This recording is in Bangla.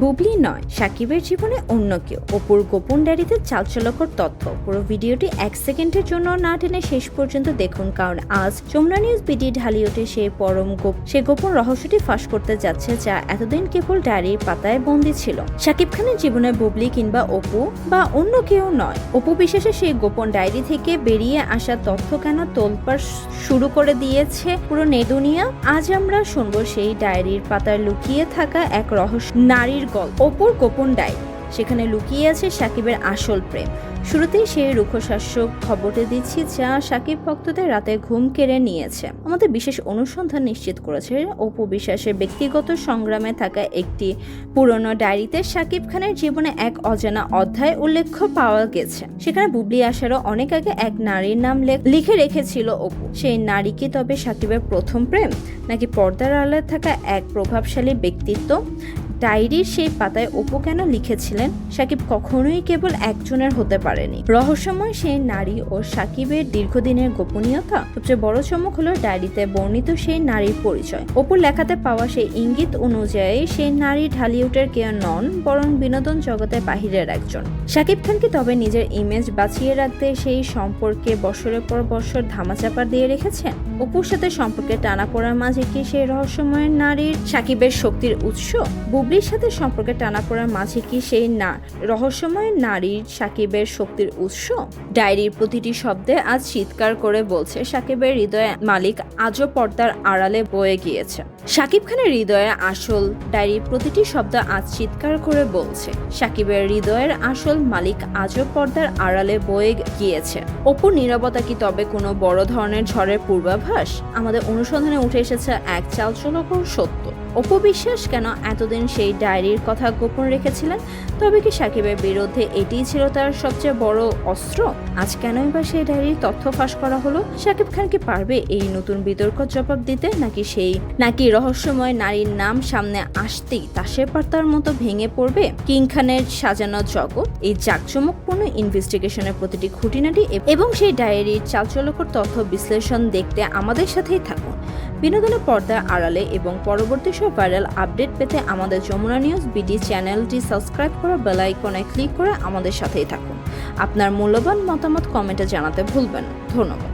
বুবলি নয়, সাকিবের জীবনে অন্য কেউ। অপুর গোপন ডায়েরিতে চাঞ্চল্যকর তথ্য। পুরো ভিডিওটি 1 সেকেন্ডের জন্য না টেনে শেষ পর্যন্ত দেখুন, কারণ আজ যমুনা নিউজ বিডি ঢালিউডে সেই গোপন রহস্যটি ফাঁস করতে যাচ্ছে, যা এতদিন কেবল ডায়েরির পাতায় বন্দী ছিল। সাকিব খানের জীবনে বুবলি কিংবা অপু বা অন্য কেউ নয়, অপু বিশ্বাসের সেই গোপন ডায়েরি থেকে বেরিয়ে আসা তথ্য কেন তোলপাড় শুরু করে দিয়েছে পুরো নেদুনিয়া। আজ আমরা শুনবো সেই ডায়েরির পাতায় লুকিয়ে থাকা এক রহস্য নারীর গল্প, অপুর গোপন ডায়েরি। সেখানে লুকিয়ে আছে সাকিবের আসল প্রেম। শুরুতেই সেই রুক্ষশ্বাস্য খবরটি দিচ্ছি, যা সাকিব ভক্তদের রাতে ঘুম কেড়ে নিয়েছে। আমাদের বিশেষ অনুসন্ধান নিশ্চিত করেছে, অপু বিশ্বাসের ব্যক্তিগত সংগ্রামে থাকা একটি পুরনো ডায়েরিতে সাকিব খানের জীবনে এক অজানা অধ্যায় উল্লেখ পাওয়া গেছে। সেখানে বুবলি আসারও অনেক আগে এক নারীর নাম লিখে রেখেছিল অপু। সেই নারী কি তবে সাকিবের প্রথম প্রেম, নাকি পর্দার আড়ালে থাকা এক প্রভাবশালী ব্যক্তিত্ব? ডায়েরির সেই পাতায় অপু কেন লিখেছিলেন, সাকিব কখনোই কেবল একজনের হতে পারেনি। রহস্যময় সেই নারী ও সাকিবের দীর্ঘদিনের গোপনীয়তা। সবচেয়ে বড় চমক হলো ডায়েরিতে বর্ণিত সেই নারীর পরিচয়। অপুর লেখাতে পাওয়া সেই ইঙ্গিত অনুযায়ী সেই নারী ঢালিউডের কেউ নন, বরং বিনোদন জগতের বাহিরের একজন। সাকিব খান কি তবে নিজের ইমেজ বাঁচিয়ে রাখতে সেই সম্পর্কে বছরের পর বছর ধামাচাপা দিয়ে রেখেছেন? অপুর সাথে সম্পর্কে টানাপোড়ার মাঝে কি সেই রহস্যময় নারীর সাকিবের শক্তির উৎস? বুবলির সাথে সম্পর্কে টানাপোড়ার মাঝে কি সেই রহস্যময় নারীর সাকিবের শক্তির উৎস? ডায়েরির প্রতিটি শব্দে আজ চিৎকার করে বলছে, সাকিবের হৃদয়ে মালিক আজও পর্দার আড়ালে বয়ে গিয়েছে। সাকিব খানের হৃদয়ের আসল ডায়েরির প্রতিটি শব্দ আজ চিৎকার করে বলছে, সাকিবের হৃদয়ের আসল মালিক আজও পর্দার আড়ালে বয়ে গিয়েছে। অপুর নীরবতা কি তবে কোনো বড় ধরনের ঝড়ের পূর্বাভাস? আমাদের অনুসন্ধানে উঠে এসেছে এক চাঞ্চল্যকর সত্য। অপু বিশ্বাস কেন এতদিন সেই ডায়েরির কথা গোপন রেখেছিলেন? তবে কি সাকিবের বিরুদ্ধে এটিই ছিল তার সবচেয়ে বড় অস্ত্র? আজ কেনই বা সেই ডায়েরির তথ্য ফাঁস করা হলো? সাকিব খান কি পারবে এই নতুন বিতর্ক জবাব দিতে, নাকি রহস্যময় নারীর নাম সামনে আসতেই তাসের পাতার মতো ভেঙে পড়বে কিং খানের সাজানো জগৎ? এই জাঁকজমকপূর্ণ ইনভেস্টিগেশনের প্রতিটি খুঁটিনাটি এবং সেই ডায়েরির চাঞ্চল্যকর তথ্য বিশ্লেষণ দেখতে আমাদের সাথেই থাকুন। বিনোদনের পর্দার আড়ালে এবং পরবর্তী সব ভাইরাল আপডেট পেতে আমাদের যমুনা নিউজ বিডি চ্যানেলটি সাবস্ক্রাইব করে বেল আইকনে ক্লিক করে আমাদের সাথেই থাকুন। আপনার মূল্যবান মতামত কমেন্টে জানাতে ভুলবেন না। ধন্যবাদ।